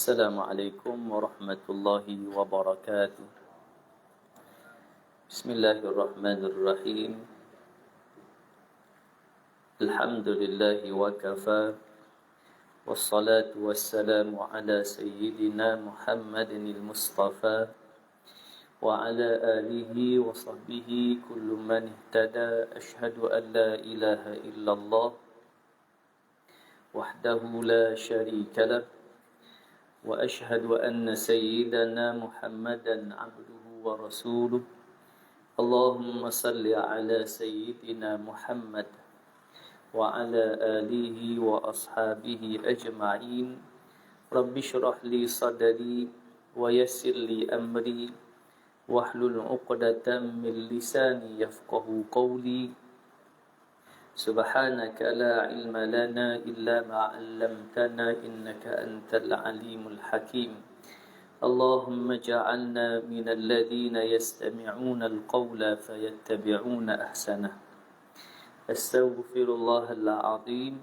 Assalamualaikum warahmatullahi wabarakatuh. Bismillahirrahmanirrahim. Alhamdulillahi wa kafa. Wassalatu wassalamu ala sayyidina Muhammadin al-Mustafa wa ala alihi wa sahbihi kullu man ihtada. Ashhadu an la ilaha illallah wahdahu la syarika lah. وأشهد أن سيدنا محمدا عبده ورسوله. اللهم صل على سيدنا محمد وعلى آله وأصحابه أجمعين. رب اشرح لي صدري ويسر لي أمري واحلل عقدة من لساني يفقه قولي. سبحانك لا علم لنا إلا ما علمتنا إنك أنت العليم الحكيم. اللهم اجعلنا من الذين يستمعون القول فيتبعون أحسنه. أستغفر الله العظيم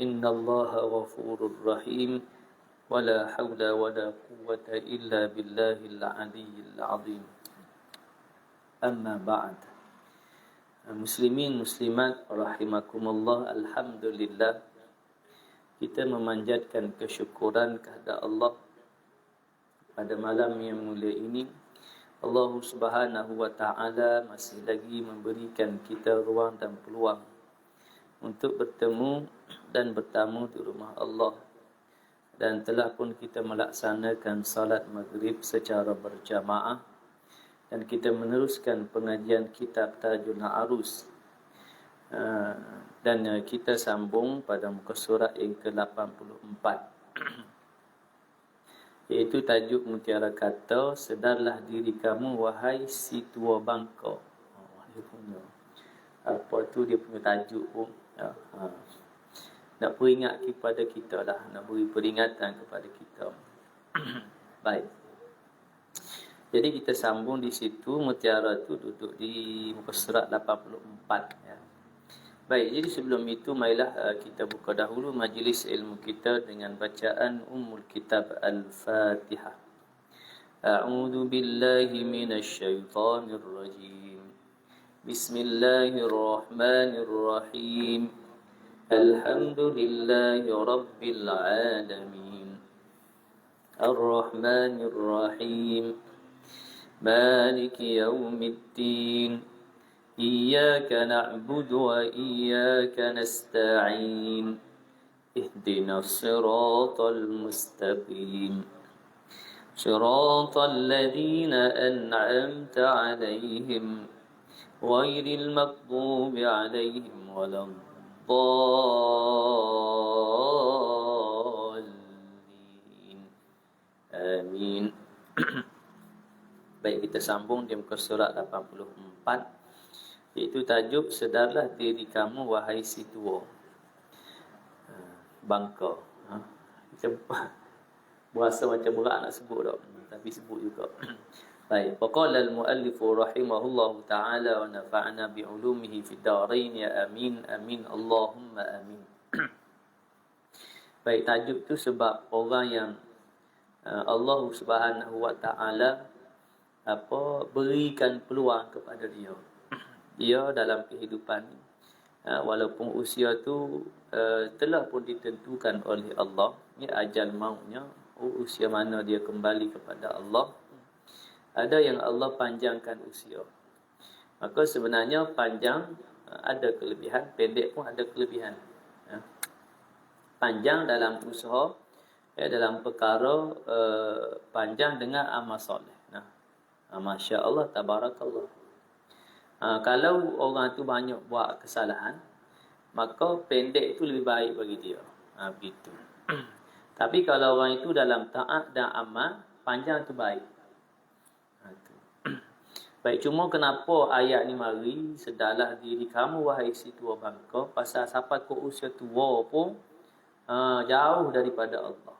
إن الله غفور رحيم ولا حول ولا قوة إلا بالله العلي العظيم. أما بعد. Muslimin, muslimat, rahimakumullah, alhamdulillah, kita memanjatkan kesyukuran kepada Allah pada malam yang mulia ini. Allah Subhanahu wa ta'ala masih lagi memberikan kita ruang dan peluang untuk bertemu dan bertamu di rumah Allah, dan telah pun kita melaksanakan salat maghrib secara berjamaah, dan kita meneruskan pengajian kitab Tajul Arus, dan kita sambung pada muka surat yang ke-84, iaitu tajuk Mutiara Kata. Sedarlah diri kamu wahai si tua bangka. Dia punya apa tu, dia punya tajuk pun nak peringat kepada kita lah, nak beri peringatan kepada kita. Baik, jadi kita sambung di situ. Mutiara tu duduk di muka surat 84 ya. Baik, jadi sebelum itu marilah kita buka dahulu majlis ilmu kita dengan bacaan Ummul Kitab Al-Fatihah. A'udzu billahi minasy syaithanir rajim. Bismillahirrahmanirrahim. Alhamdulillahi rabbil alamin. Ar-Rahmanir Rahim. مالك يوم الدين إياك نعبد وإياك نستعين اهدنا الصراط المستقيم صراط الذين أنعمت عليهم غير المغضوب عليهم ولا الضالين آمين. Baik, kita sambung di muka surat 84, iaitu tajuk Sedarlah diri kamu wahai si tua bangka. Kita berasa macam berat nak sebut tak, tapi sebut juga. Baik, faqala al-muallif rahimahullahu ta'ala wa nafa'na bi'ulumihi fid darain ya amin amin Allahumma amin. Baik, tajuk tu sebab orang yang Allah Subhanahu wa ta'ala berikan peluang kepada dia dalam kehidupan ni, walaupun usia tu telah pun ditentukan oleh Allah, ni ajal mautnya, usia mana dia kembali kepada Allah. Ada yang Allah panjangkan usia, maka sebenarnya panjang ada kelebihan, pendek pun ada kelebihan. Panjang dalam usaha, dalam perkara panjang dengan amal soleh. Masya Allah, tabarakallah. Kalau orang tu banyak buat kesalahan, maka pendek itu lebih baik bagi dia. Begitu. Tapi kalau orang itu dalam taat dan amal, panjang tu baik. Baik, cuma kenapa ayat ni mari sedarlah diri kamu wahai si tua bangka, pasal sampai ke usia tua pun jauh daripada Allah,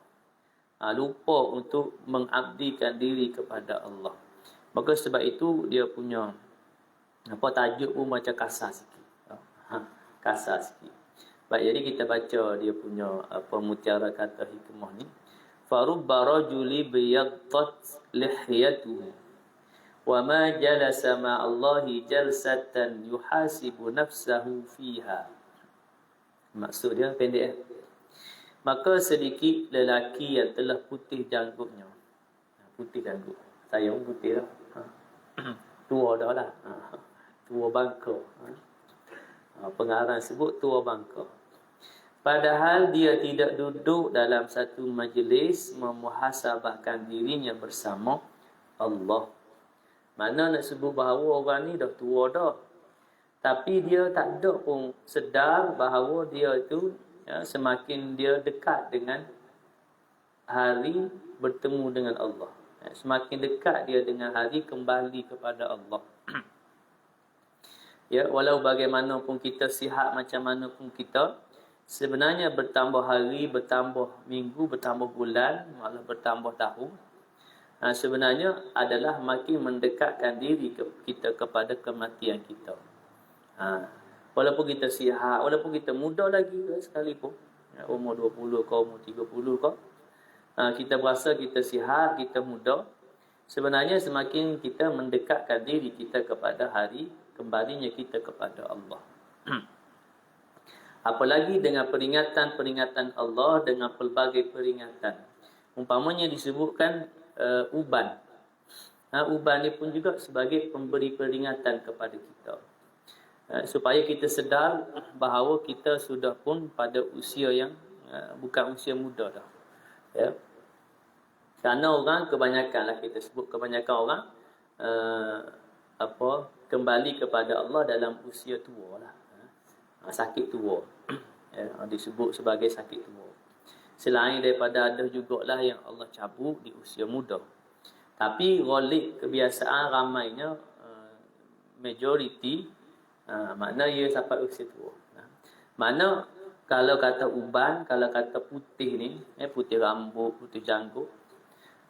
lupa untuk mengabdikan diri kepada Allah. Maka sebab itu dia punya tajuk pun macam kasar sikit. Kasar sikit. Baik, jadi kita baca dia punya Mutiara Kata Hikmah ni. Farubba rajuli biyaddat lihyatuhu wa ma jalasa ma'allahi jalsatan yuhasibu nafsahu fiha. Maksud dia pendek. Maka sedikit lelaki yang telah putih janggutnya. Putih janggut. Saya pun putih dah. Tua dah lah. Tua bangka. Pengarang sebut tua bangka. Padahal dia tidak duduk dalam satu majlis memuhasabahkan dirinya bersama Allah. Mana nak sebut bahawa orang ni dah tua dah. Tapi dia tak ada pun sedar bahawa dia itu semakin dia dekat dengan hari bertemu dengan Allah. Semakin dekat dia dengan hari kembali kepada Allah. Walau bagaimanapun kita sihat macam mana pun kita, sebenarnya bertambah hari, bertambah minggu, bertambah bulan, malah bertambah tahun, sebenarnya adalah makin mendekatkan diri kita kepada kematian kita. Walaupun kita sihat, walaupun kita muda lagi sekalipun, umur 20 kau, umur 30 kau, kita berasa kita sihat, kita muda, sebenarnya semakin kita mendekatkan diri kita kepada hari kembalinya kita kepada Allah. Apalagi dengan peringatan-peringatan Allah, dengan pelbagai peringatan. Umpamanya disebutkan uban. Uban ni pun juga sebagai pemberi peringatan kepada kita. Supaya kita sedar bahawa kita sudah pun pada usia yang bukan usia muda dah. Kerana orang kebanyakan lah, kita sebut kebanyakan orang kembali kepada Allah dalam usia tua lah. Sakit tua. Disebut sebagai sakit tua. Selain daripada ada jugalah yang Allah cabut di usia muda. Tapi ghalib kebiasaan ramainya majoriti makna ia sampai usia tua. Mana kalau kata uban, kalau kata putih ni, putih rambut, putih janggut,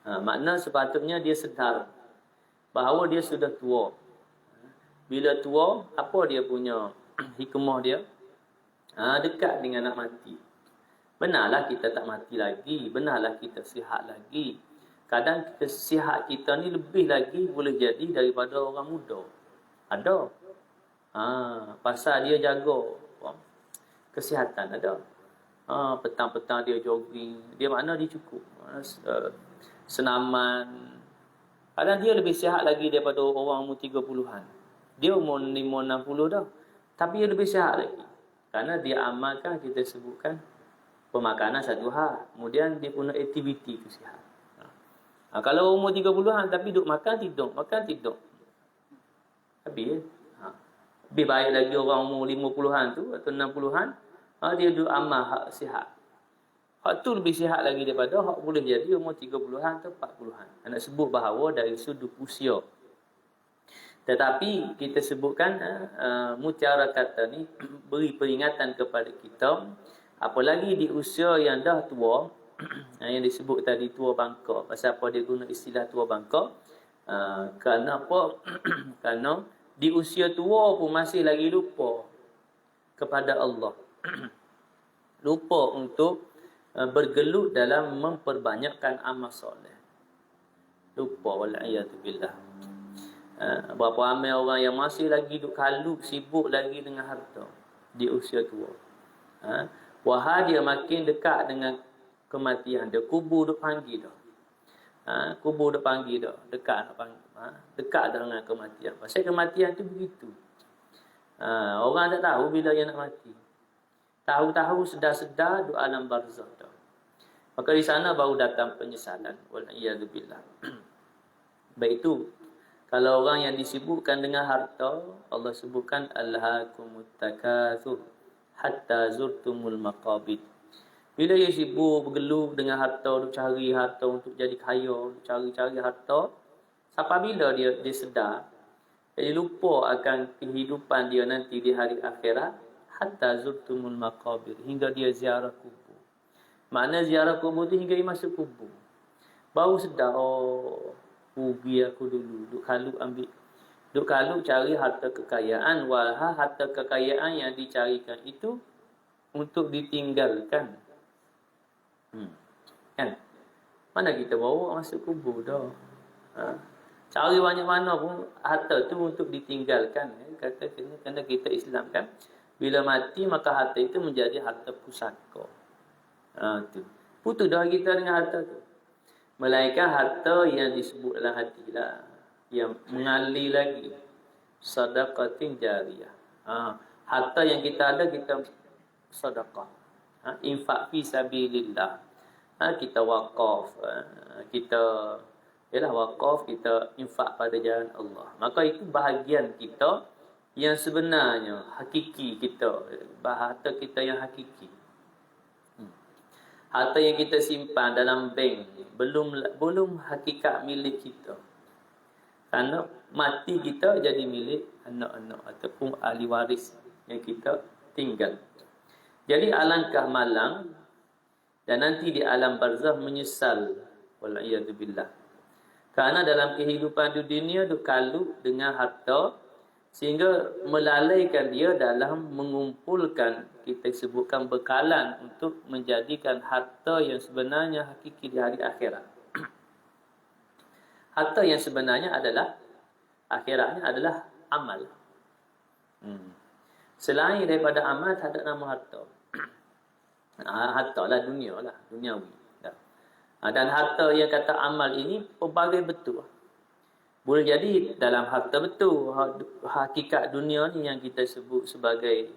makna sepatutnya dia sedar bahawa dia sudah tua. Bila tua, apa dia punya hikmah dia? Dekat dengan nak mati. Benarlah kita tak mati lagi, benarlah kita sihat lagi. Kadang kita sihat kita ni lebih lagi boleh jadi daripada orang muda. Ada. Pasal dia jaga kesihatan ada. Petang-petang dia jogging, dia makna dia cukup. Senaman. Kadang dia lebih sihat lagi daripada orang umur 30-an. Dia umur 5-60 dah. Tapi dia lebih sihat lagi. Kerana dia amalkan, kita sebutkan, pemakanan satu hal. Kemudian dia punya aktiviti kesihatan. Kalau umur 30-an tapi duduk makan tidur. Habis. Lebih baik lagi orang umur 50-an tu atau 60-an. Dia duduk amal hak sihat. Hak tu lebih sihat lagi daripada hak boleh jadi umur 30-an atau 40-an. Nak sebut bahawa dari sudut usia. Tetapi kita sebutkan mutiara kata ni beri peringatan kepada kita, apalagi di usia yang dah tua, yang disebut tadi tua bangka. Pasal apa dia guna istilah tua bangka? Kerana apa? Kerana di usia tua pun masih lagi lupa kepada Allah. Lupa untuk bergelut dalam memperbanyakkan amal soleh. Lupa, wal'iyatubillah. Berapa ramai orang yang masih lagi duk kalut, sibuk lagi dengan harta di usia tua. Wahai dia makin dekat dengan kematian, dia kubur duk panggil dah. Kubur duk panggil dah, dekat nak panggil. Dekat dah dengan kematian. Pasal kematian tu begitu. Orang tak tahu bila dia nak mati. Tahu-tahu sedar-sedar duk alam barzah dah. Maka di sana baru datang penyesalan. Wal'iyadzubillah. Baik itu, kalau orang yang disibukkan dengan harta, Allah sebutkan alhaakumut takatsur hatta zurtumul maqabid. Bila dia sibuk bergelut dengan harta, duk cari harta untuk jadi kaya, cari-cari harta, sampai bila dia sedar, jadi lupa akan kehidupan dia nanti di hari akhirat, hatta zurtumul maqabir, hingga dia ziarah kubur. Makna ziarah kubur tu hingga dia masuk kubur. Baru sedar, rugi aku dulu, duk kalut cari harta kekayaan, walha harta kekayaan yang dicarikan itu untuk ditinggalkan. Kan? Mana kita bawa masuk kubur dah. Ha? Cari banyak mana pun harta tu untuk ditinggalkan. Kata kena kita Islam kan. Bila mati maka harta itu menjadi harta pusaka. Tu. Putus dah kita dengan harta tu. Melainkan harta yang disebut dalam hati lah. Yang mengalir lagi. Sedekatin jariyah. Harta yang kita ada kita sedekah. Infak fi sabilillah. Kita wakaf. Kita wakaf, kita infak pada jalan Allah. Maka itu bahagian kita yang sebenarnya hakiki kita. Harta kita yang hakiki. Harta yang kita simpan dalam bank belum hakikat milik kita. Kerana mati kita jadi milik anak-anak ataupun ahli waris yang kita tinggal. Jadi alangkah malang dan nanti di alam barzakh menyesal. Wal'iyadzubillah. Kerana dalam kehidupan di dunia tu kalut dengan harta sehingga melalaikan dia dalam mengumpulkan, kita sebutkan bekalan untuk menjadikan harta yang sebenarnya hakiki di hari akhirat. Harta yang sebenarnya adalah akhiratnya adalah amal. Selain daripada amal tak ada nama harta. Harta lah dunia lah, duniawi. Dan harta yang kata amal ini pelbagai bentuk. Boleh jadi dalam harta betul. Hakikat dunia ni yang kita sebut sebagai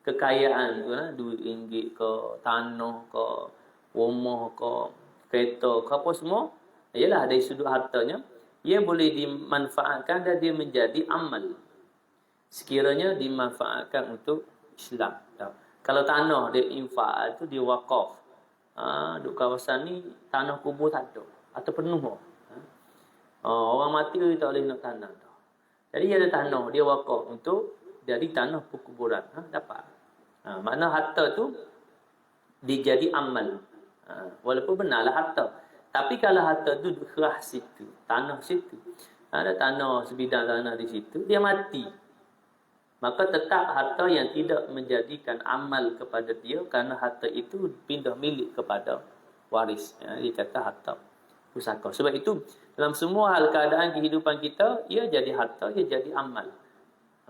kekayaan tu, duit ringgit ke, tanah ke, rumah ke, kereta ke, apa semua. Ialah dari sudut hartanya, ia boleh dimanfaatkan dan dia menjadi amal. Sekiranya dimanfaatkan untuk Islam. Kalau tanah dia infak, itu dia wakaf. Duk kawasan ni tanah kubur tak ada atau penuh. Orang mati tak boleh nak tanah dah. Jadi dia ada tanah, dia wakaf untuk jadi tanah perkuburan. Dapat. Makna harta tu dijadi amal. Walaupun benarlah harta. Tapi kalau harta tu kerah situ, tanah situ, ada tanah sebidang tanah di situ, dia mati. Maka tetap harta yang tidak menjadikan amal kepada dia kerana harta itu pindah milik kepada waris. Dia kata harta pusaka. Sebab itu dalam semua hal keadaan kehidupan kita, ia jadi harta, ia jadi amal.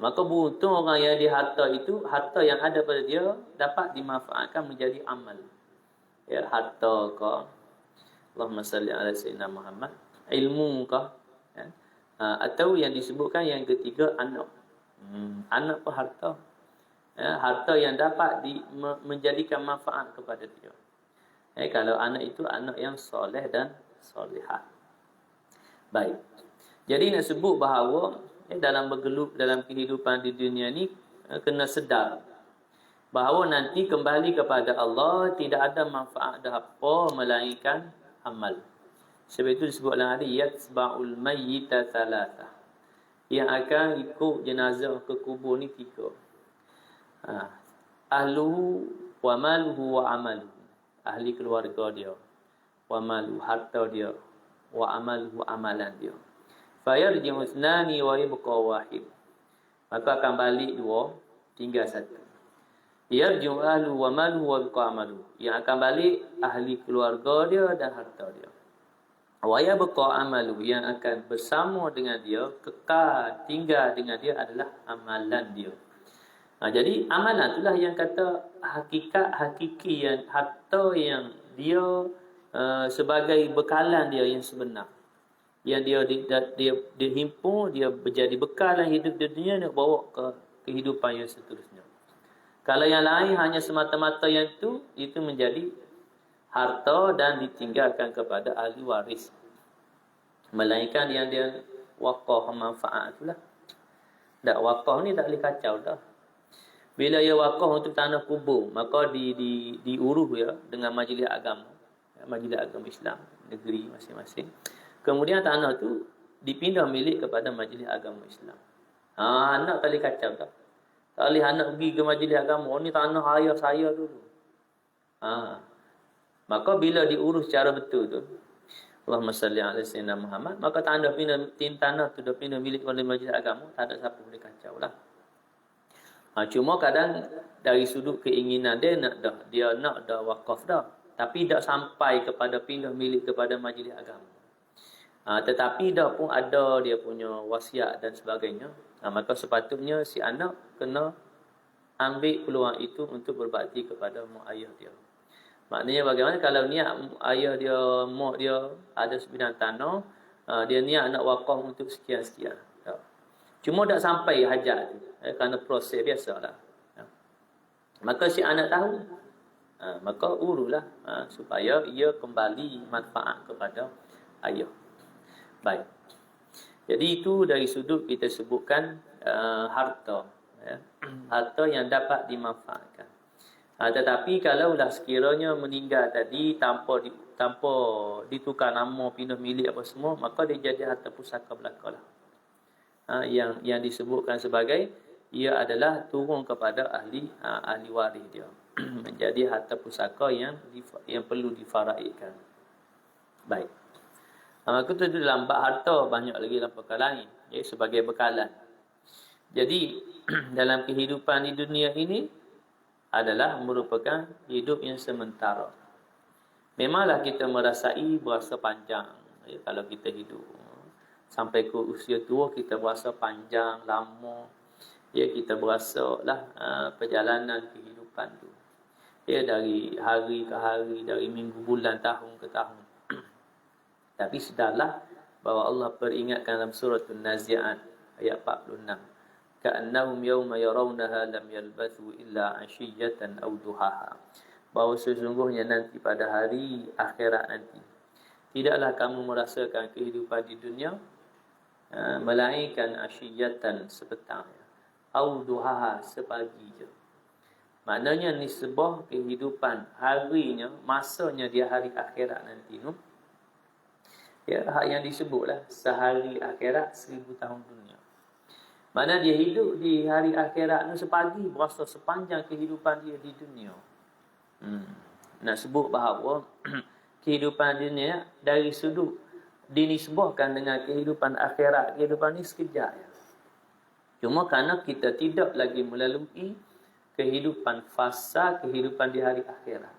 Maka beruntung orang yang di harta itu, harta yang ada pada dia dapat dimanfaatkan menjadi amal. Ya, harta ke, Allahumma salli ala sayyidina Muhammad, ilmu ke, atau yang disebutkan yang ketiga anak. Anak pun harta. Harta yang dapat menjadikan manfaat kepada dia. Kalau anak itu anak yang soleh dan solehah. Baik. Jadi nak sebut bahawa dalam bergelut dalam kehidupan di dunia ni, kena sedar bahawa nanti kembali kepada Allah tidak ada manfaat dah apa melainkan amal. Sebab itu disebut dalam hadis yatsba'ul mayyita thalatha. Yang akan ikut jenazah ke kubur ni 3. Ahluhu wa maluhu wa amaluhu. Ahli keluarga dia. Wa maluhu, harta dia. Wa amaluhu, amalan dia. Fayarji'u ithnani wa yabqa wahid. Maka akan balik 2, tinggal 1. Yarji'u ahluhu wa maluhu wa yabqa amaluhu. Yang akan balik ahli keluarga dia dan harta dia. Wa yabqa amalu, yang akan bersama dengan dia, kekal tinggal dengan dia adalah amalan dia. Jadi amalan itulah yang kata hakikat hakiki, yang harta yang dia sebagai bekalan dia yang sebenar. Yang dia himpun, dia menjadi bekalan hidup di dunia, nak bawa ke kehidupan yang seterusnya. Kalau yang lain hanya semata-mata yang itu menjadi harta dan ditinggalkan kepada ahli waris. Melainkan yang dia wakaf manfaat itulah. Tak wakaf ni tak boleh kacau dah. Bila ia wakaf untuk tanah kubur, maka diurus ya dengan majlis agama. Majlis agama Islam negeri masing-masing. Kemudian tanah tu dipindah milik kepada majlis agama Islam. Anak tak boleh kacau dah. Tak boleh anak pergi ke majlis agama, ni tanah ayah saya dulu. Maka bila diurus secara betul tu, Allahumma salli ala sayyidina Muhammad, maka tanah tu dah pindah milik oleh majlis agama, tak ada siapa boleh kacau lah. Cuma kadang dari sudut keinginan dia nak dah wakaf dah. tapi tak sampai kepada pindah milik kepada majlis agama. Tetapi dah pun ada dia punya wasiat dan sebagainya. Maka sepatutnya si anak kena ambil peluang itu untuk berbakti kepada mak ayah dia. Maknanya bagaimana kalau niat ayah dia, mak dia ada sebidang tanah, dia niat nak wakaf untuk sekian-sekian. Cuma tak sampai hajat tu. Kerana proses biasalah. Maka si anak tahu. Maka urulah supaya ia kembali manfaat kepada ayah. Baik. Jadi itu dari sudut kita sebutkan harta. Harta yang dapat dimanfaatkan. Tetapi kalaulah sekiranya meninggal tadi tanpa ditukar nama, pindah milik apa semua, maka dia jadi harta pusaka belaka lah. Yang disebutkan sebagai ia adalah turun kepada ahli waris dia. Menjadi harta pusaka yang perlu difaraidkan. Baik. Maka tu dalam bab harta banyak lagi dalam perkara lain, sebagai bekalan. Jadi dalam kehidupan di dunia ini adalah merupakan hidup yang sementara. Memanglah kita merasai berasa panjang kalau kita hidup. Sampai ke usia tua kita berasa panjang, lama. Kita berasa lah perjalanan kehidupan tu. Dari hari ke hari, dari minggu, bulan, tahun ke tahun. Tapi sedarlah bahawa Allah peringatkan dalam surah An-Nazi'at ayat 46. Ka'annahum yawma yarawnaha lam yalbathu illa 'ashiyatan aw duhaha. Bahawa sesungguhnya nanti pada hari akhirat nanti tidaklah kamu merasakan kehidupan di dunia melainkan 'ashiyatan sepetang, aw duhaha sepagi je. Maknanya nisbah kehidupan harinya, masanya di hari akhirat nanti tu, yang disebutlah sehari akhirat 1000 tahun dunia. Mana dia hidup di hari akhirat tu sepagi berasa sepanjang kehidupan dia di dunia. Nak sebut bahawa kehidupan dunia dari sudut dinisbahkan dengan kehidupan akhirat, kehidupan ni sekejap ya. Cuma kerana kita tidak lagi melalui kehidupan fasa kehidupan di hari akhirat.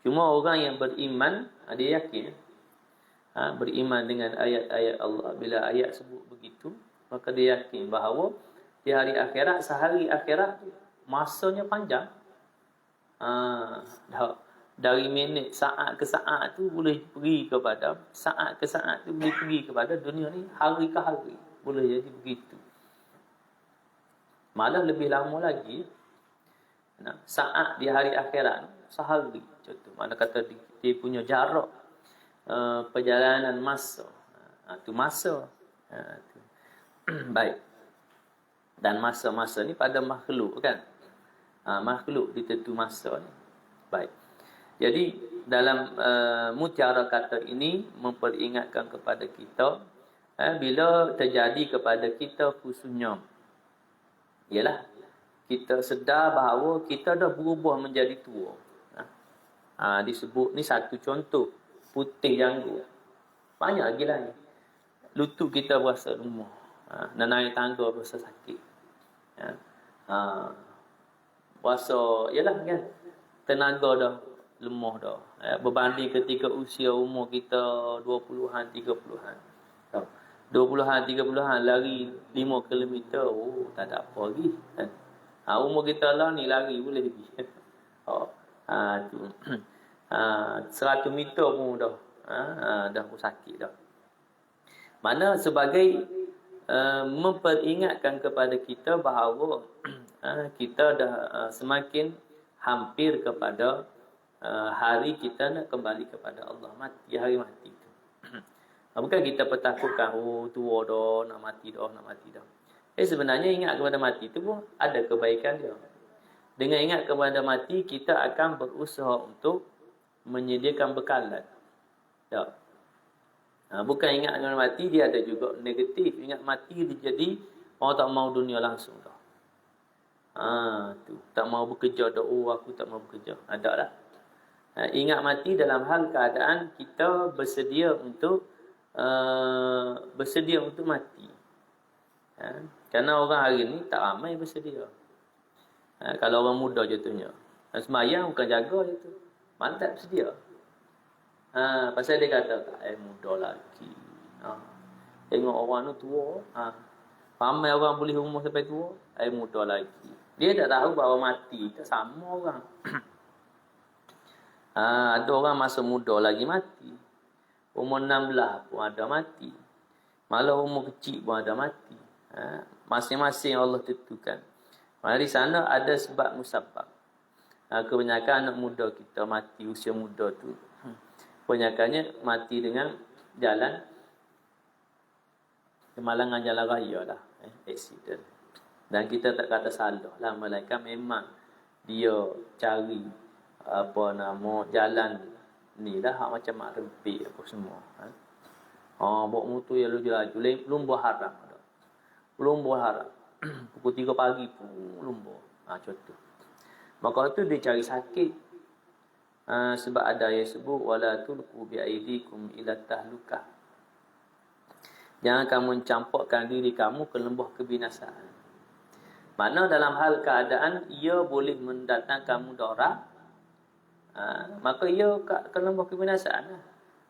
Cuma orang yang beriman, dia yakin beriman dengan ayat-ayat Allah. Bila ayat sebut begitu, maka dia yakin bahawa di hari akhirat, sehari akhirat masanya panjang. Dari minit, saat ke saat tu boleh pergi kepada, saat ke saat tu boleh pergi kepada dunia ni, hari ke hari. Boleh jadi begitu. Malah lebih lama lagi, saat di hari akhirat sehari. Contoh, mana kata dia punya jarak perjalanan masa. Tu masa. Tu. Baik. Dan masa-masa ni pada makhluk kan. Makhluk ditentu masa ni. Baik. Jadi dalam mutiara kata ini memperingatkan kepada kita bila terjadi kepada kita khususnya, ialah kita sedar bahawa kita dah berubah menjadi tua. Disebut ni satu contoh, putih janggut. Banyak lagi lain. Lutut kita berasa lemah. Nak naik tangga berasa sakit. Berasa, yalah kan, tenaga dah lemah dah. Berbanding ketika usia umur kita 20-an, 30-an. 20-an, 30-an lari 5 km. Oh, tak ada apa lagi. Umur kita lah ni lari boleh lagi. Tu. 100 meter pun dah pun sakit dah. Mana sebagai memperingatkan kepada kita bahawa kita dah semakin hampir kepada hari kita nak kembali kepada Allah, mati, hari mati tu. Bukan kita bertakutkan, tua dah, nak mati dah. Sebenarnya ingat kepada mati tu pun ada kebaikan dia. Dengan ingat kepada mati, kita akan berusaha untuk menyediakan bekalan. Tak. Bukan ingat kepada mati, dia ada juga negatif. Ingat mati dia jadi orang tak mau dunia langsung dah. Tu. Tak mau bekerja dah. Aku tak mau bekerja. Ada lah. Ingat mati dalam hal keadaan kita bersedia untuk mati. Kerana orang hari ni tak ramai bersedia. Kalau orang muda contohnya, sembahyang bukan jaga je tu, mantap bersedia. Pasal dia kata tak muda lagi. Tengok orang tu tua. Ramai orang boleh umur sampai tua, muda lagi. Dia tak tahu bahawa mati tak sama orang. Ada orang masa muda lagi mati. Umur 16 pun ada mati. Malah umur kecil pun ada mati. Masing-masing Allah tentukan. Di sana ada sebab musabab. Kebanyakan anak muda kita mati usia muda tu. Kebanyakannya mati dengan jalan kemalangan jalan raya lah. Accident. Dan kita tak kata salah lah. Melainkan memang dia cari jalan ni lah macam mak rempik apa semua. Bawa motor yang laju-laju. Lumba haram. Lumba haram. Pukul 3 pagi pun lumba. Contoh. Maka tu dia cari sakit. Sebab ada yang sebut wala tulqu bi aidikum ila tahlukah. Jangan kamu mencampakkan diri kamu ke lembah kebinasaan. Mana dalam hal keadaan ia boleh mendatangkan mudarat, maka ia ke lembah kebinasaan lah.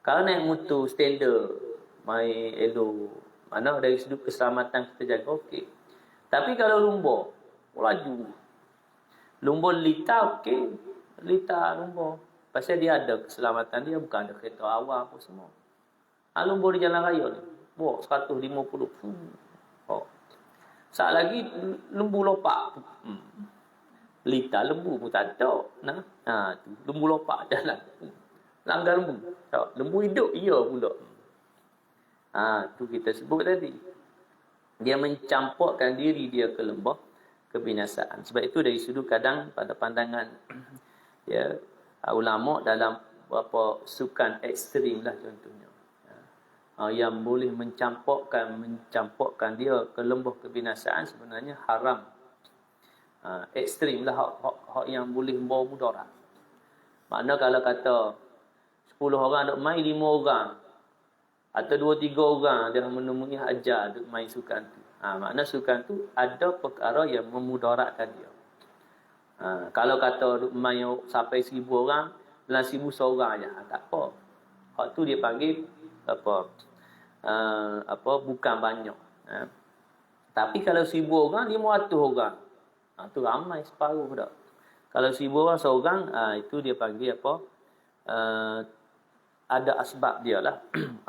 Kalau naik motor standard, main elok, mana dari sudut keselamatan kita jaga okey. Tapi kalau lumba, laju. Lumba litar okey, litar lumba. Pasal dia ada keselamatan dia, bukan ada kereta awal apa semua. Lumba di jalan raya ni, bawa 150. Saat lagi lembu lopak. Litar lembu pun tak ada. Tu lembu lopak jalan. Langgar lembu. Lembu hidup ia pula. Tu kita sebut tadi. Dia mencampurkan diri dia ke lembah kebinasaan. Sebab itu dari sudut kadang pada pandangan ulama dalam beberapa sukan ekstrim lah contohnya. Yang boleh mencampurkan dia ke lembah kebinasaan sebenarnya haram. Ekstrim lah hak yang boleh membawa mudarat. Makna kalau kata 10 orang duk main 5 orang atau 2-3 orang dia menemui ajar duk main sukan tu. Makna sukan tu ada perkara yang memudaratkan dia. Kalau kata duk main sampai 1000 orang, dalam 1000 seorang aja, tak apa. Hak tu dia panggil bukan banyak. Tapi kalau 1000 orang, 500 orang. Tu ramai separuh dah. Kalau 1000 orang seorang, itu dia panggil ada asbab dia lah.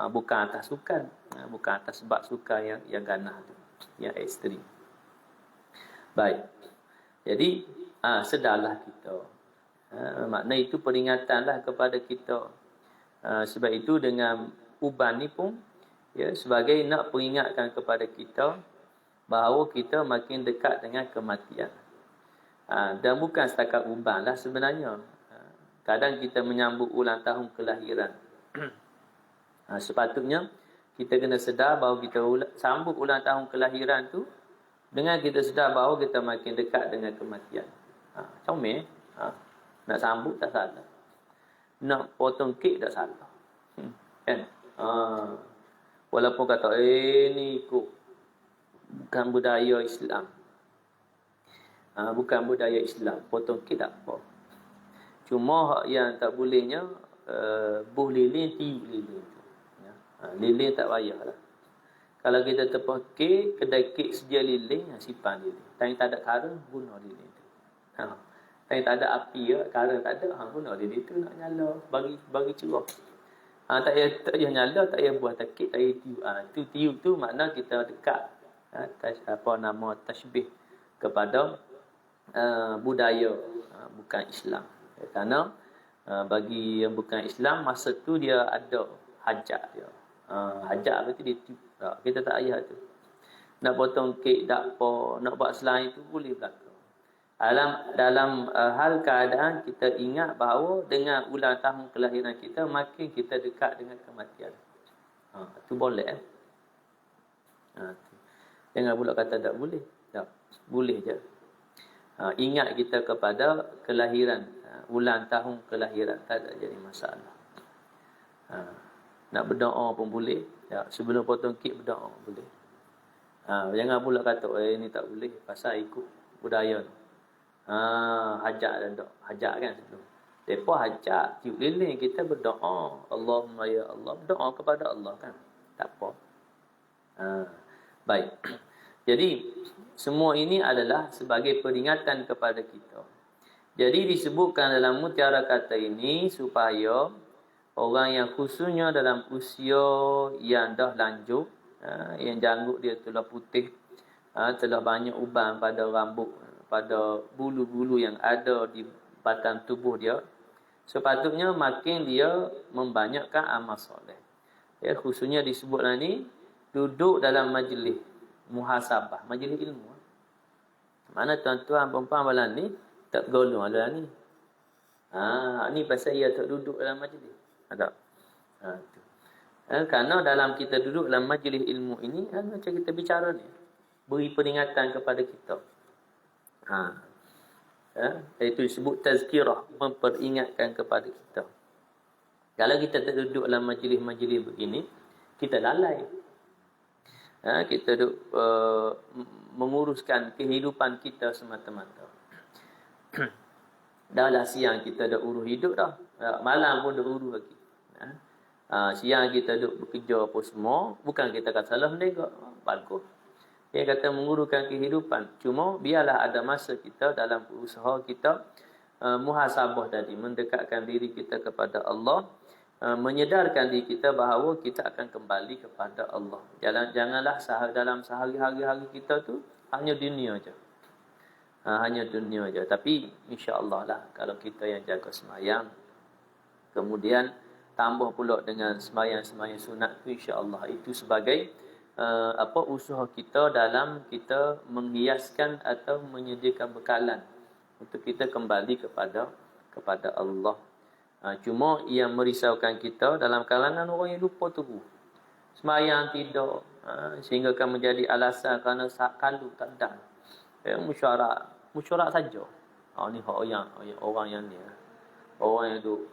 Bukan atas sukan. Bukan atas sebab sukan yang ganah tu. Yang ekstrim. Baik. Jadi, sedarlah kita. Makna itu peringatanlah kepada kita. Sebab itu dengan uban ni pun sebagai nak peringatkan kepada kita bahawa kita makin dekat dengan kematian. Dan bukan setakat uban lah sebenarnya. Kadang kita menyambut ulang tahun kelahiran. Sepatutnya kita kena sedar bahawa kita sambut ulang tahun kelahiran tu dengan kita sedar bahawa kita makin dekat dengan kematian. Comel. Nak sambut tak salah. Nak potong kek tak salah. Kan? Walaupun kata ni ikut bukan budaya Islam. Bukan budaya Islam. Potong kek tak apa. Cuma hak yang tak bolehnya buh lilin tiup lilin tu. Lilin tak payahlah. Kalau kita tepah kek, kedai kek sedia lilin, simpan lilin. Tapi tak ada kara, guna lilin tu. Tapi tak ada api, kara tak ada, guna lilin tu nak nyala, bagi cerah. Tak payah nyala, tak payah buah takik, tak payah tiup. Tu tiup tu makna kita dekat tasbih kepada budaya bukan Islam. Kerana bagi yang bukan Islam, masa tu dia ada hajat dia. Hajat berarti dia tiup. Kita tak payah tu. Nak potong kek tak apa, nak buat selain tu boleh berlaku. Dalam hal keadaan kita ingat bahawa dengan ulang tahun kelahiran kita makin kita dekat dengan kematian. Tu boleh. Jangan pula kata tak boleh. Tak, boleh je. Ingat kita kepada kelahiran, ulang tahun kelahiran, tak ada jadi masalah. Nak berdoa pun boleh. Sebelum potong kek berdoa boleh. Jangan pula kata ni tak boleh pasal ikut budaya ni. Hajat dan dok. Hajat kan sebelum. Mereka hajat, tiup lilin, kita berdoa. Allahumma ya Allah, berdoa kepada Allah kan. Tak apa. Baik. Jadi, semua ini adalah sebagai peringatan kepada kita. Jadi disebutkan dalam mutiara kata ini supaya orang yang khususnya dalam usia yang dah lanjut, yang janggut dia telah putih, telah banyak uban pada rambut, pada bulu-bulu yang ada di batang tubuh dia, sepatutnya makin dia membanyakkan amal soleh. Ya, khususnya disebutlah ni duduk dalam majlis muhasabah, majlis ilmu. Mana tuan-tuan perempuan malam ni tak golong ada ni. Ni pasal ia tak duduk dalam majlis. Ada. Tu. Kerana dalam kita duduk dalam majlis ilmu ini, macam kita bicara ni, beri peringatan kepada kita. Itu disebut tazkirah, memperingatkan kepada kita. Kalau kita tak duduk dalam majlis-majlis begini, kita lalai. Kita duduk menguruskan kehidupan kita semata-mata. Dah lah siang kita dah urus hidup dah. Malam pun dah urus lagi. Siang kita duduk bekerja apa semua. Bukan kita kata salah mereka. Bagus. Dia kata menguruskan kehidupan. Cuma biarlah ada masa kita dalam usaha kita muhasabah tadi. Mendekatkan diri kita kepada Allah. Menyedarkan diri kita bahawa kita akan kembali kepada Allah. Janganlah dalam sehari-hari kita tu hanya dunia je. Hanya dunia je. Tapi insya-Allah lah kalau kita yang jaga semayang, kemudian tambah pula dengan semayang-semayang sunat tu, insya-Allah itu sebagai usaha kita dalam kita menghiaskan atau menyediakan bekalan untuk kita kembali kepada Allah. Cuma yang merisaukan kita dalam kalangan orang yang lupa tubuh. Semayang tidak, sehingga akan menjadi alasan kerana kalu tak ada. Musyarat saja. Ni orang yang ni. Orang yang duk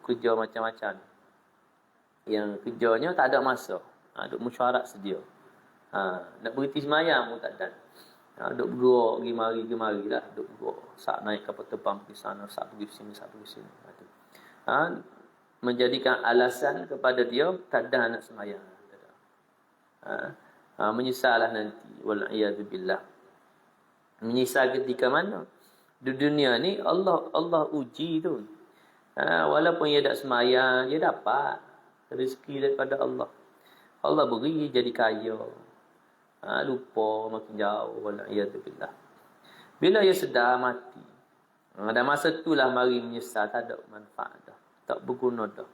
kerja macam-macam. Yang kerjanya tak ada masa. Duk musyarat sedia. Nak berhenti semayang pun tak ada. Duk bergerak pergi mari lah. Duk bergerak. Sak naik kapal terbang pergi sana, sak pergi sini, sak pergi sini. Menjadikan alasan kepada dia tak ada nak semayang. Menyesallah nanti. Wal'iyadzubillah. Menyesal ketika mana? Di dunia ni Allah uji tu. Walaupun ia tak semayang, dia dapat rezeki daripada Allah. Allah beri jadi kaya. Lupa makin jauh. Wal'iyadzubillah. Bila ia sedar mati, dan masa itulah mari menyesal, tak ada manfaat dah. Tak berguna dah.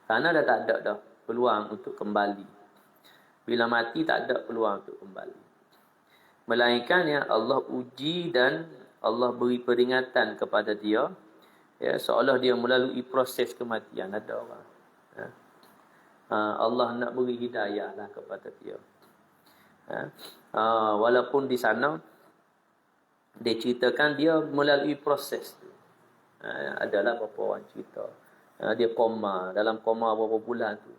Kerana dah tak ada dah peluang untuk kembali. Bila mati tak ada peluang untuk kembali. Melainkan yang Allah uji dan Allah beri peringatan kepada dia, ya, seolah dia melalui proses kematian. Ada orang, Allah nak beri hidayah lah kepada dia. Walaupun di sana dia ceritakan dia melalui proses tu. Adalah beberapa orang cerita, dia koma, dalam koma beberapa bulan tu.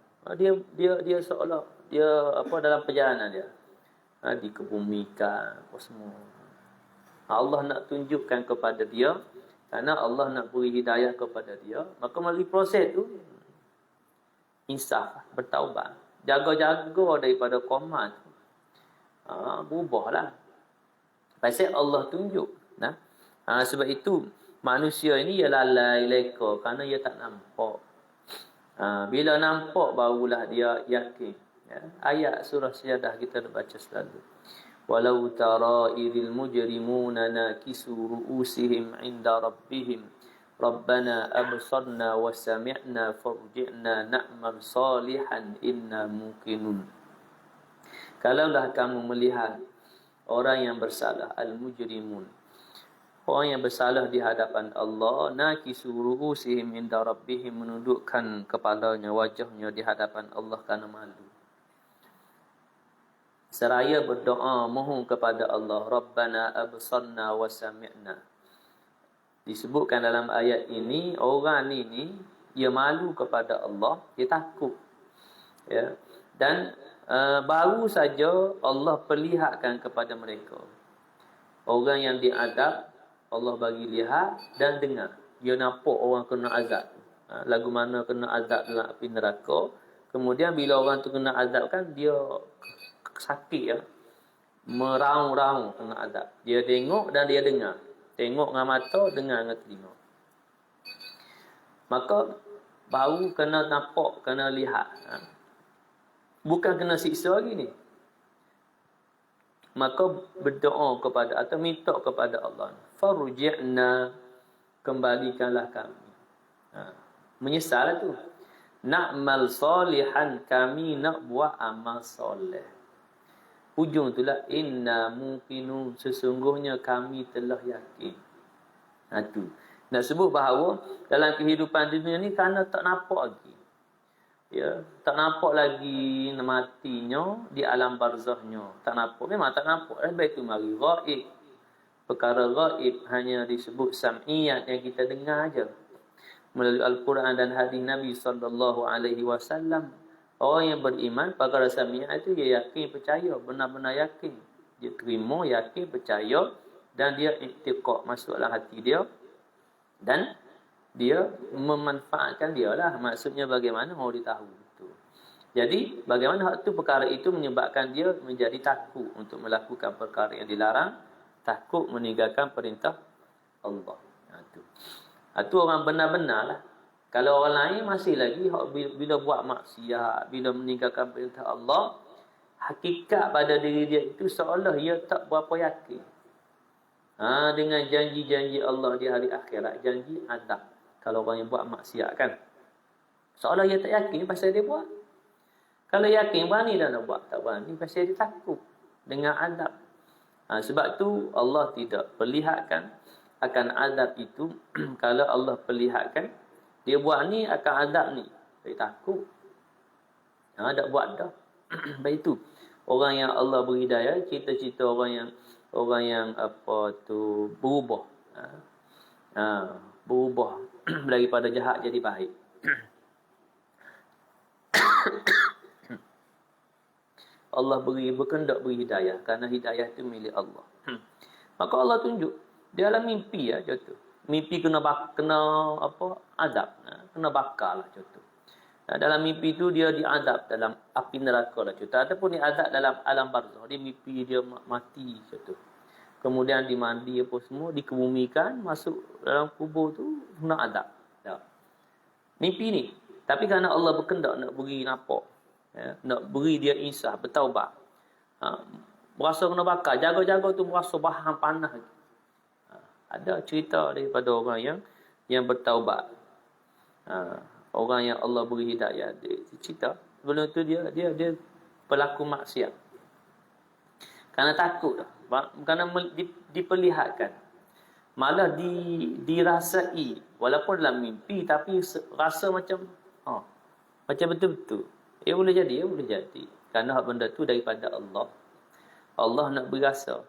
Dia seolah dia dalam perjalanan dia dikebumikan apa semua. Allah nak tunjukkan kepada dia, kerana Allah nak beri hidayah kepada dia, maka melalui proses tu insaf, bertaubat, jaga-jaga daripada koma tu. Berubahlah. Pasal Allah tunjuk. Sebab itu manusia ini ia lalai leka kerana ia tak nampak. Bila nampak barulah dia yakin. Ayat surah Syadah kita dah baca selalu. Walau tara idil mujrimuna nakisu ru'usihim 'inda rabbihim Rabbana absarna wa sami'na farji'na na'mal salihan inna muqinun. Kalaulah kamu melihat orang yang bersalah, al-mujrimun, orang yang bersalah di hadapan Allah, nakisu ru'usihim 'inda rabbihim, menundukkan kepalanya, wajahnya di hadapan Allah kerana malu. Seraya berdoa mohon kepada Allah, Rabbana absarna wa sami'na. Disebutkan dalam ayat ini, orang ni dia malu kepada Allah, dia takut. Ya. Dan baru saja Allah perlihatkan kepada mereka. Orang yang diadab Allah bagi lihat dan dengar. Dia nampak orang kena azab. Lagu mana kena azab dalam api neraka. Kemudian bila orang tu kena azab kan, dia sakit ya. Meraung-raung kena azab. Dia tengok dan dia dengar. Tengok dengan mata, dengar dengan telinga. Maka baru kena nampak, kena lihat. Bukan kena siksa lagi ni. Maka berdoa kepada atau minta kepada Allah. Farji'na, kembalikanlah kami. Menyesal tu. Na'mal salihan, kami nak buat amal soleh. Ujung itulah inna mungkinun, sesungguhnya kami telah yakin. Tu. Nak sebut bahawa dalam kehidupan dunia ni kerana tak nampak lagi. Ya, tak nampak lagi matinya di alam barzahnya. Tak nampak, memang tak nampak. Baik itu mari ghaib. Perkara ghaib hanya disebut sam'iyat yang kita dengar aja melalui Al-Quran dan hadis Nabi sallallahu alaihi wasallam. Orang yang beriman perkara sam'iyat itu dia yakin, percaya, benar-benar yakin. Dia terima, yakin, percaya dan dia iktiqad masuk dalam hati dia dan dia memanfaatkan dia lah. Maksudnya bagaimana mau ditahu itu. Jadi bagaimana hak tu perkara itu menyebabkan dia menjadi takut untuk melakukan perkara yang dilarang, takut meninggalkan perintah Allah. Itu orang benar-benar lah. Kalau orang lain masih lagi bila buat maksiat, bila meninggalkan perintah Allah, hakikat pada diri dia itu seolah ia tak berapa yakin. Dengan janji-janji Allah di hari akhirat, janji azab. Kalau orang yang buat maksiat kan, seolah ia tak yakin pasal dia buat. Kalau yakin, berani dah nak buat. Tak berani pasal dia takut dengan azab. Sebab tu Allah tidak perlihatkan akan azab itu. Kalau Allah perlihatkan, dia buat ni akan azab ni, dia takut. Tak buat dah. Baik itu orang yang Allah beri hidayah, cita-cita orang yang apa tu berubah. Berubah daripada jahat jadi baik. Allah berkendak beri hidayah kerana hidayah itu milik Allah. Maka Allah tunjuk dia dalam mimpi ya contoh. Mimpi kena azab, kena bakar lah contoh. Dalam mimpi itu dia diazab dalam api neraka lah contoh. Ataupun diazab dalam alam barzah. Dia mimpi dia mati contoh. Kemudian dimandi apa semua, dikebumikan, masuk dalam kubur tu, nak azab. Mimpi ni. Tapi kerana Allah berkendak nak beri nampak, nak beri dia insaf, bertaubat. Berasa kena bakar, jaga-jaga tu berasa bahan panas. Ada cerita daripada orang yang bertaubat. Orang yang Allah beri hidayah, dia cerita. Sebelum tu dia pelaku maksiat. Kerana takut, kerana diperlihatkan, malah dirasai, walaupun dalam mimpi, tapi rasa macam betul-betul. Ia boleh jadi. Kerana benda tu daripada Allah. Allah nak berasa.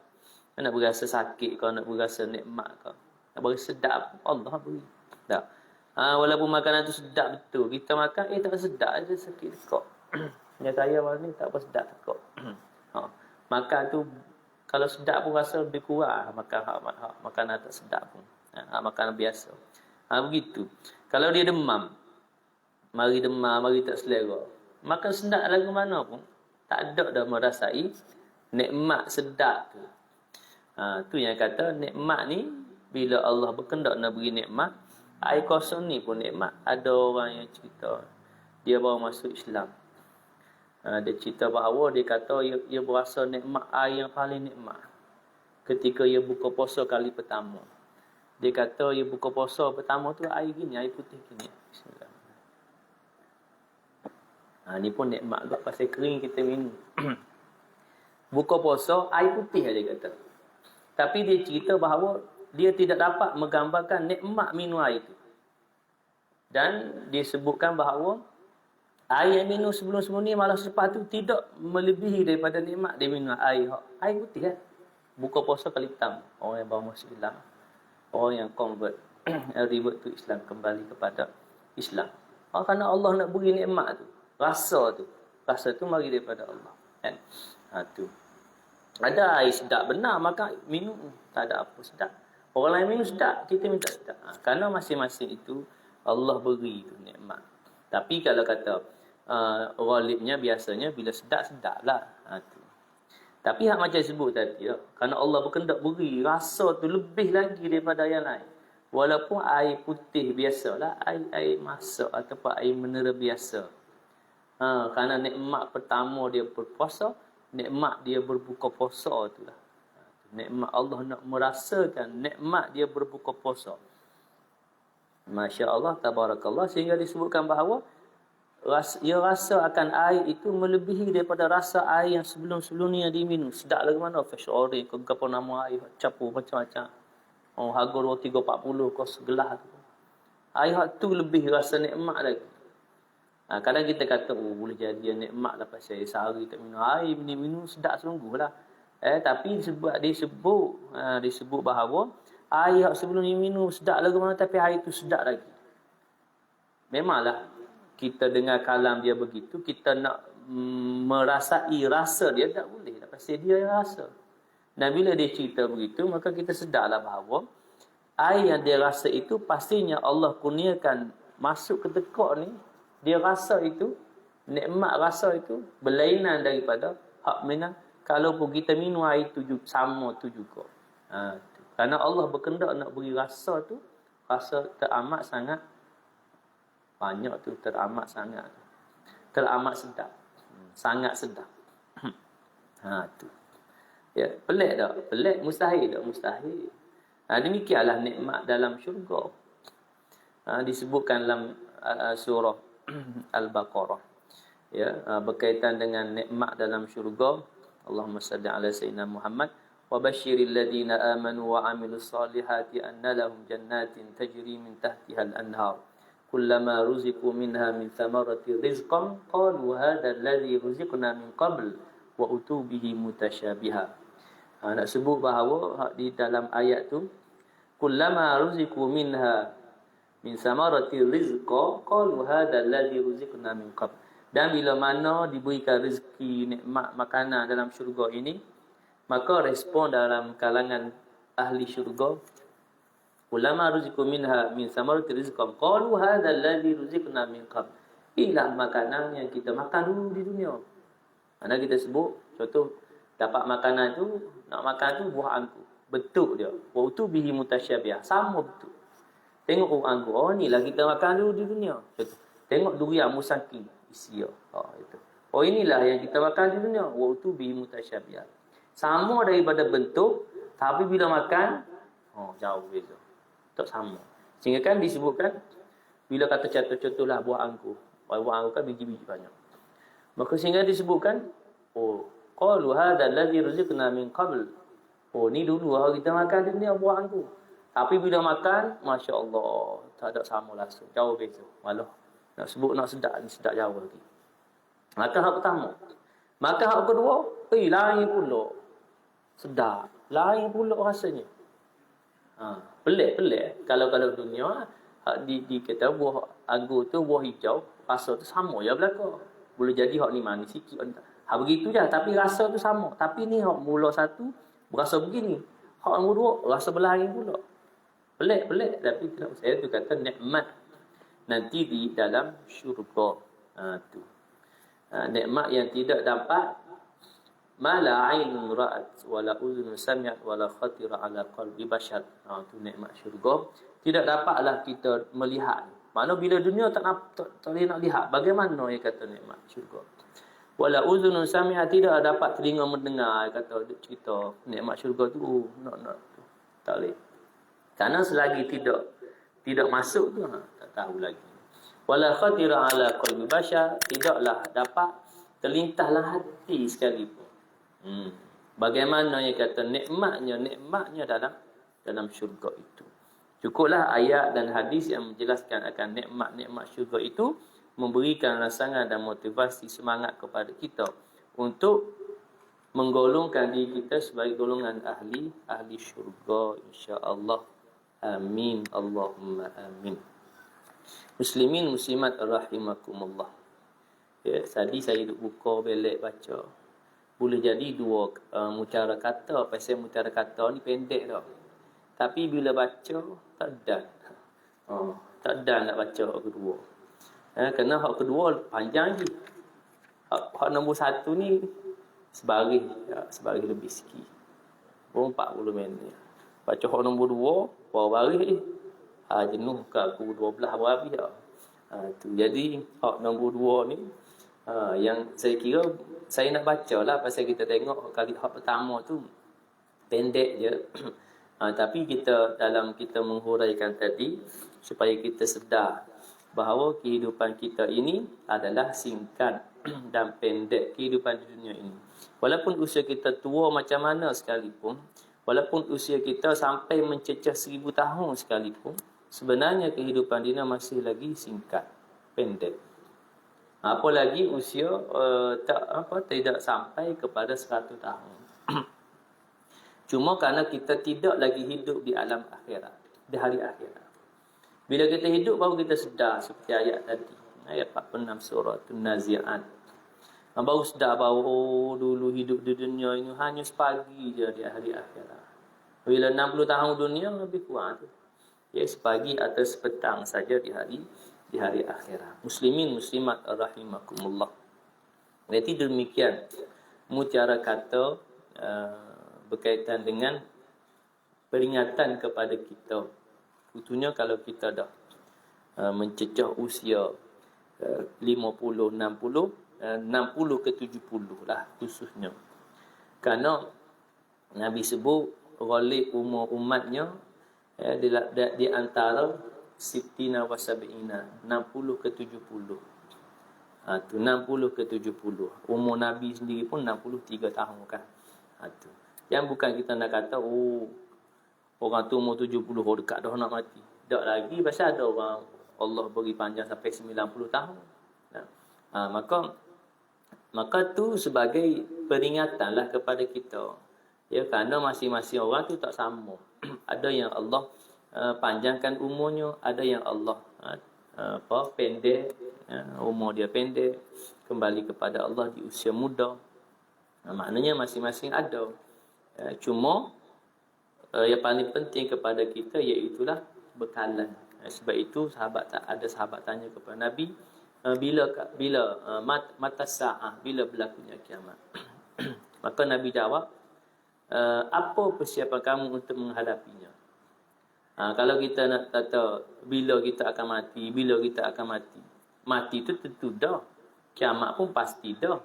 Nak berasa sakit kau, nak berasa nikmat kau, nak berasa sedap, Allah beri. Tak. Walaupun makanan tu sedap betul, kita makan tak sedap, ada sakit tekak. Yang saya ni tak apa sedap tekak. Makan tu kalau sedap pun rasa lebih kurang makanan tak sedap pun. Makanan biasa. Begitu. Kalau dia demam, mari tak selera. Makan sedap lagu mana pun tak ada dah merasai nikmat sedap tu. Tu yang kata nikmat ni bila Allah berkendak nak beri nikmat, air kosong ni pun nikmat. Ada orang yang cerita dia baru masuk Islam. Dia cerita bahawa dia kata ia berasa nikmat air yang paling nikmat ketika ia buka puasa kali pertama. Dia kata ia buka puasa pertama tu air gini, air putih gini. Bismillah. Ni pun nikmat juga pasal kering kita minum. Buka puasa air putih dia kata. Tapi dia cerita bahawa dia tidak dapat menggambarkan nikmat minum air itu. Dan dia sebutkan bahawa air yang minum sebelum-sebelum ni malah selepas tu tidak melebihi daripada nikmat dia minum air putih kan. Buka puasa kali pertama. Orang yang baru masuk Islam. Orang yang convert. Revert to Islam. Kembali kepada Islam. Kerana Allah nak beri nikmat tu. Rasa tu mari daripada Allah. Kan? Tu. Ada air sedap benar, maka minum tak ada apa sedap. Orang lain minum sedap, kita minta sedap. Kerana masing-masing itu Allah beri tu nikmat. Tapi kalau kata ghalibnya biasanya bila sedap lah. Tu. Tapi hak macam sebut tadi, kerana Allah berkehendak beri rasa tu lebih lagi daripada yang lain. Walaupun air putih biasalah, air masak ataupun air mineral biasa. Kerana nikmat pertama dia berpuasa, nikmat dia berbuka puasa itulah. Nikmat Allah nak merasakan nikmat dia berbuka puasa. Masya Allah, tabarakallah, sehingga disebutkan bahawa ia rasa akan air itu melebihi daripada rasa air yang sebelum-sebelum ni yang diminum. Sedap lagi mana? Fresh orange ke apa nama air, campur macam-macam. Harga 2, 3, 40 kos segelas tu. Air tu lebih rasa nikmat lagi. Kadang kita kata, boleh jadi nikmat lah pasal sehari tak minum air, minum sedap sungguh lah. Tapi disebut bahawa air sebelum ni minum sedap lagi mana, tapi air tu sedap lagi. Memanglah kita dengar kalam dia begitu, kita nak merasai rasa dia tak boleh. Pasal dia yang rasa. Dan bila dia cerita begitu, maka kita sedarlah bahawa air yang dia rasa itu pastinya Allah kurniakan masuk ke tekak ni, dia rasa itu, nikmat rasa itu berlainan daripada hak minang. Kalau pun kita minum air tu sama tu juga. Kerana Allah berkehendak nak beri rasa tu, rasa teramat sangat banyak tu, teramat sedap. Sangat sedap. Tu. Ya, pelik tak? Pelik, mustahil tak? Mustahil. Demikianlah nikmat dalam syurga. Disebutkan dalam surah Al-Baqarah. Ya, berkaitan dengan nikmat dalam syurga. Allahumma salli ala sayyidina Muhammad wa basyiril ladina amanu wa amilus salihati anna lahum jannatin tajri min tahtiha al-anhar. Kullama ruziqu minha min thamarati rizqan qalu hadha alladhi ruziqna min qabl wa utubihi mutasyabiha. Nak sebut bahawa di dalam ayat tu, kullama ruziqu minha min thamarati rizqan qalu hadha alladhi ruziqna min qabl. Dan bila mana diberikan rezeki, nikmat makanan dalam syurga ini, maka respon dalam kalangan ahli syurga, ulama ruziqu minha min samarati rizqan qalu hadha alladhi ruziqna min qabl. Inilah makanan yang kita makan dulu di dunia. Mana kita sebut contoh dapat makanan tu, nak makan tu buah anggur. Bentuk dia. Wa utubihi mutasyabiah. Sama bentuk. Tengok buah anggur. Inilah kita makan dulu di dunia. Contoh. Tengok durian musaki isi dia. Itu. Inilah yang kita makan di dunia. Wa utubihi mutasyabiah. Sama daripada bentuk, tapi bila makan jauh beza. Tak sama. Sehingga kan disebutkan bila kata contoh-contohlah buah anggur. Buah anggur kan biji-biji banyak. Maka sehingga disebutkan qalu hadha alladhi ruziqna min qabl. Ni dulu kita makan di dunia buah anggur. Tapi bila makan, masya-Allah, tak ada sama langsung. Jauh beza. Malah nak sebut nak sedap ni sedap jauh lagi. Maka hak pertama. Maka hak kedua, lain pula. Sedap. Lain pula rasanya. Pelik-pelik. Kalau dunia dikata buah anggur tu buah hijau, rasa tu sama je belaka. Boleh jadi hak ni manis sikit. Begitu je, tapi rasa tu sama. Tapi ni hak mula satu berasa begini. Hak yang kedua rasa berlain pula. Pelik-pelik, tapi tidak saya tu kata nikmat nanti di dalam syurga. Tu. Nikmat yang tidak dapat mala ainun ra'at wala uzun sami'at wala khatira ala qalbi bashar. Tu nikmat syurga. Tidak dapatlah kita melihat. Mana bila dunia tak boleh nak lihat, bagaimana dia kata nikmat syurga. Wala uzun sami'at, tidak dapat telinga mendengar, kata cerita nikmat syurga tu. Nak tak boleh. Karena selagi tidak masuk tu tak tahu lagi. Wala khatira ala qalbi bashar, tidaklah dapat terlintahlah hati sekalipun. Bagaimana yang kata nikmatnya dalam syurga itu. Cukuplah ayat dan hadis yang menjelaskan akan nikmat-nikmat syurga itu memberikan rangsangan dan motivasi semangat kepada kita untuk menggolongkan diri kita sebagai golongan ahli syurga, insya-Allah. Amin. Allahumma amin. Muslimin muslimat rahimakumullah. Ya, tadi saya duk buka belek baca. Boleh jadi dua mutiara kata. Pasal mutiara kata ni pendek dah. Tapi bila baca, tak dan. Tak dan nak baca hak kedua. Kerana hak kedua panjang lagi. Hak nombor 1 ni sebaris lebih sikit. 40 minit. Baca hak nombor 2, baru baris. Jenuh ke aku 12 habis dah. Tu. Jadi hak nombor 2 ni yang saya kira saya nak baca lah pasal kita tengok kali hak pertama tu pendek je. Tapi dalam kita menghuraikan tadi supaya kita sedar bahawa kehidupan kita ini adalah singkat dan pendek kehidupan di dunia ini. Walaupun usia kita tua macam mana sekalipun, walaupun usia kita sampai mencecah 1000 tahun sekalipun, sebenarnya kehidupan dunia masih lagi singkat, pendek. Apalagi usia tidak sampai kepada 100 tahun. Cuma kerana kita tidak lagi hidup di alam akhirat, di hari akhirat. Bila kita hidup baru kita sedar seperti ayat tadi, ayat 46 surah An-Nazi'at. Baru sedar bahawa dulu hidup di dunia ini hanya sepagi je di hari akhirat. Bila 60 tahun dunia lebih kurang tu. Sepagi atau sepetang saja di hari akhirat. Muslimin muslimat rahimakumullah. Berarti demikian mutiara kata berkaitan dengan peringatan kepada kita. Contohnya kalau kita dah mencecah usia 50, 60 ke 70 lah khususnya. Kerana Nabi sebut ghalib umur umatnya di antara sittina wa sab'ina, 60 ke 70. Tu 60 ke 70. Umur Nabi sendiri pun 63 tahun kan. Tu. Yang bukan kita nak kata orang tu umur 70 dekat dah nak mati. Tak lagi pasal ada orang Allah beri panjang sampai 90 tahun. Maka tu sebagai peringatanlah kepada kita. Kerana masing-masing orang tu tak sama. Ada yang Allah panjangkan umurnya, ada yang Allah pendek, umur dia pendek, kembali kepada Allah di usia muda. Maknanya masing-masing ada. Cuma yang paling penting kepada kita iaitulah bekalan. Sebab itu ada sahabat tanya kepada Nabi, bila mata sa'ah, bila berlakunya kiamat. Maka Nabi jawab, apa persiapan kamu untuk menghadapinya? Kalau kita nak kata bila kita akan mati, mati itu tentu dah, kiamat pun pasti dah,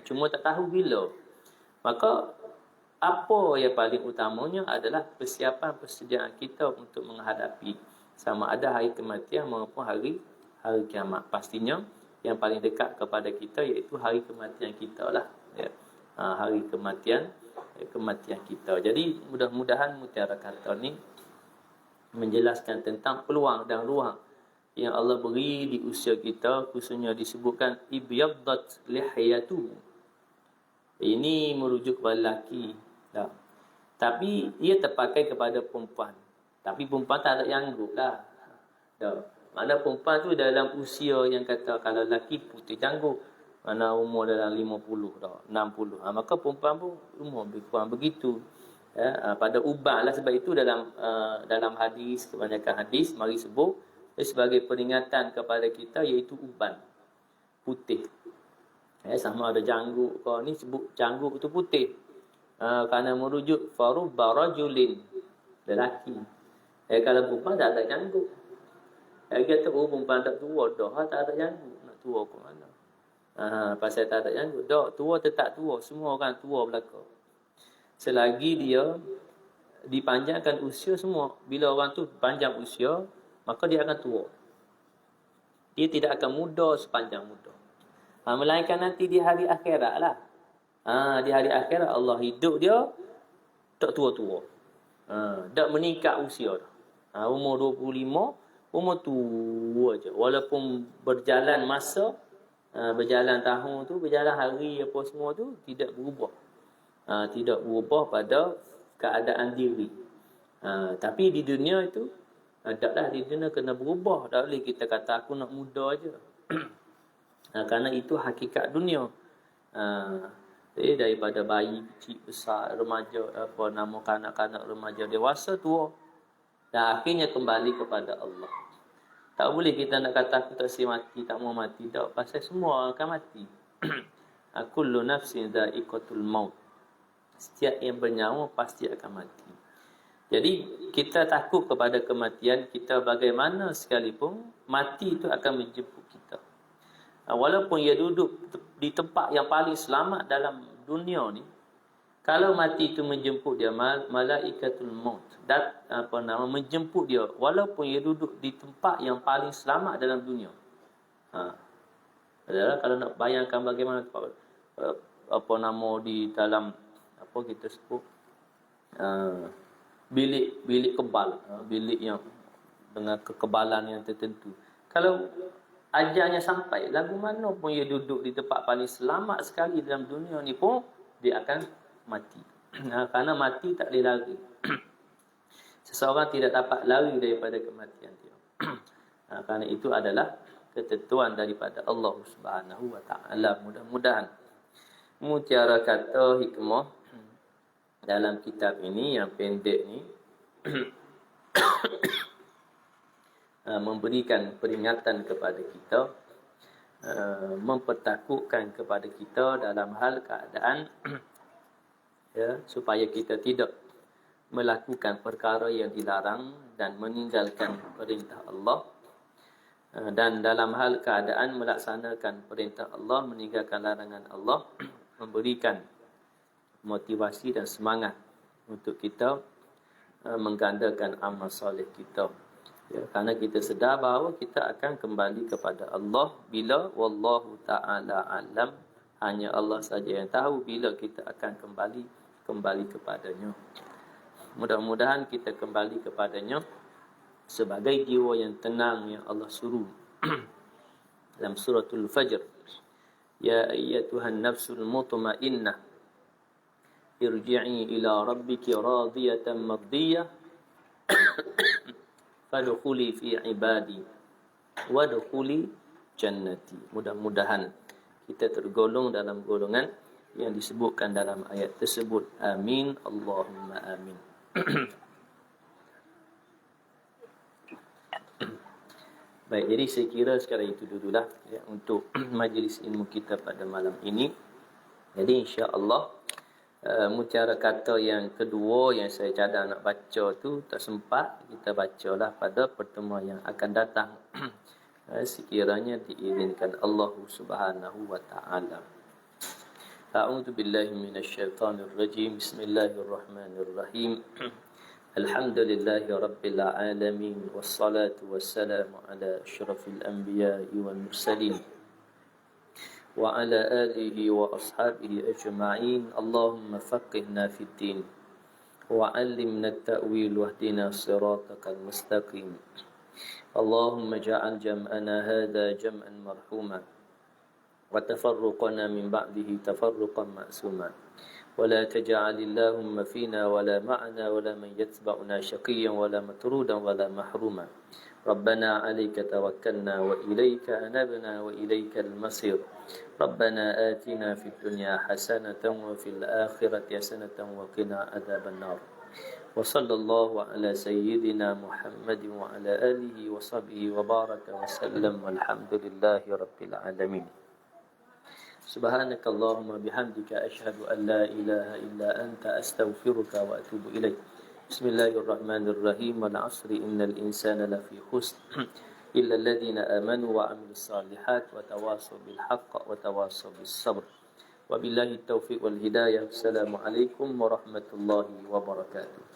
cuma tak tahu bila. Maka apa yang paling utamanya adalah persiapan persediaan kita untuk menghadapi sama ada hari kematian maupun hari kiamat. Pastinya yang paling dekat kepada kita iaitu hari kematian kita lah. Hari kematian kita. Jadi mudah-mudahan mutiara kata ni menjelaskan tentang peluang dan ruang yang Allah beri di usia kita, khususnya disebutkan ibyaddat lihiyatu. Ini merujuk kepada lelaki. Tapi ia terpakai kepada perempuan. Tapi perempuan tak ada janggut lah. Mana perempuan tu dalam usia yang kata kalau lelaki putih janggut, mana umur dalam 50 dah, 60. Maka perempuan pun umur lebih kurang begitu. Pada uban lah. Sebab itu dalam hadis, kebanyakan hadis mari sebut sebagai peringatan kepada kita iaitu uban putih. Sama ada janggut kau ni sebut janggut itu putih. Kerana merujuk farubba rajulin, lelaki. Kalau perempuan tak ada janggut. Kata perempuan tak tua dah, tak ada janggut. Nak tua ke mana? Pasal tak ada janggut. Dah tua tetap tua, semua orang tua belaka. Selagi dia dipanjangkan usia semua. Bila orang tu panjang usia, maka dia akan tua. Dia tidak akan muda sepanjang muda. Melainkan nanti di hari akhirat lah. Di hari akhirat Allah hidup dia tak tua-tua. Tak meningkat usia dah. Umur 25, umur tua je. Walaupun berjalan masa, berjalan tahun tu, berjalan hari apa semua tu tidak berubah. Tidak berubah pada keadaan diri. Tapi di dunia itu taklah, di dunia kena berubah. Tak boleh kita kata aku nak muda je. Kerana itu hakikat dunia. Daripada bayi kecil, besar, remaja, kanak-kanak, remaja, dewasa, tua. Dan akhirnya kembali kepada Allah. Tak boleh kita nak kata aku tak siap mati, tak mau mati. Tak, pasal semua akan mati. Kullu nafsin dha'iqatul maut. Setiap yang bernyawa pasti akan mati. Jadi kita takut kepada kematian, kita bagaimana sekalipun mati itu akan menjemput kita. Walaupun ia duduk di tempat yang paling selamat dalam dunia ni, kalau mati itu menjemput dia, malaikatul maut menjemput dia, walaupun ia duduk di tempat yang paling selamat dalam dunia. Adalah kalau nak bayangkan bagaimana di dalam apa kita sebut bilik kebal, bilik yang dengan kekebalan yang tertentu. Kalau ajalnya sampai, lagu mana pun ia duduk di tempat paling selamat sekali dalam dunia ni pun, dia akan mati. Kerana mati tak boleh lari. Seseorang tidak dapat lari daripada kematian dia. Kerana itu adalah ketentuan daripada Allah Subhanahu wa taala. Mudah-mudahan mutiara kata hikmah dalam kitab ini yang pendek ni memberikan peringatan kepada kita, mempertakutkan kepada kita dalam hal keadaan supaya kita tidak melakukan perkara yang dilarang dan meninggalkan perintah Allah, dan dalam hal keadaan melaksanakan perintah Allah, meninggalkan larangan Allah, memberikan motivasi dan semangat untuk kita menggandakan amal soleh kita. Kerana kita sedar bahawa kita akan kembali kepada Allah bila wallahu ta'ala alam. Hanya Allah saja yang tahu bila kita akan kembali kepadanya. Mudah-mudahan kita kembali kepadanya sebagai jiwa yang tenang yang Allah suruh dalam suratul Fajr. Ya ayyatuhan nafsul mutmainnah irji'i ila rabbiki radiyatan mardiyah fadkhuli fi ibadi wadkhuli jannati. Mudah-mudahan kita tergolong dalam golongan yang disebutkan dalam ayat tersebut. Amin. Allahumma amin. Baik, jadi saya kira sekarang itu dululah untuk majlis ilmu kita pada malam ini. Jadi insya-Allah mutiara kata yang kedua yang saya cadang nak baca tu tak sempat, kita bacalah pada pertemuan yang akan datang sekiranya diizinkan Allah Subhanahu wa taala. A'udzu billahi minasyaitonir rajim. Bismillahirrahmanirrahim. Alhamdulillahi rabbil alamin wassalatu wassalamu ala asyrafil anbiya'i wal mursalin wa ala alihi wa ashabihi ajma'in. Allahumma faqihna fid din wa 'allimna at-ta'wil wahdina siratakal mustaqim. Allahumma ja'al jam'ana hadha jam'an marhuma wa tafarruqana min ba'dihi tafarruqan ma'suma wa la taj'al Allahumma fina wa la ma'ana wa la man yatba'una shaqiyyan wa la matrudan wa la mahruma. Rabbana 'alaika tawakkalna wa ilaika anabna wa ilaikal masir. Rabbana atina fid dunya hasanatan wa fil akhirati hasanatan wa qina adzaban nar. Wa sallallahu ala sayyidina Muhammadin wa ala alihi wa sahbihi wa baraka wa sallam walhamdulillahi rabbil alamin. Subhanakallahumma bihamdika asyhadu an la ilaha illa anta astaghfiruka wa atubu ilaik. Bismillahirrahmanirrahim. Wal 'asri innal insana lafi khusr illa alladhina amanu wa 'amilus solihat wa tawassaw bil haqq wa tawassaw bis sabr. Wabillahi taufiq wal hidayah. Assalamualaikum warahmatullahi wabarakatuh.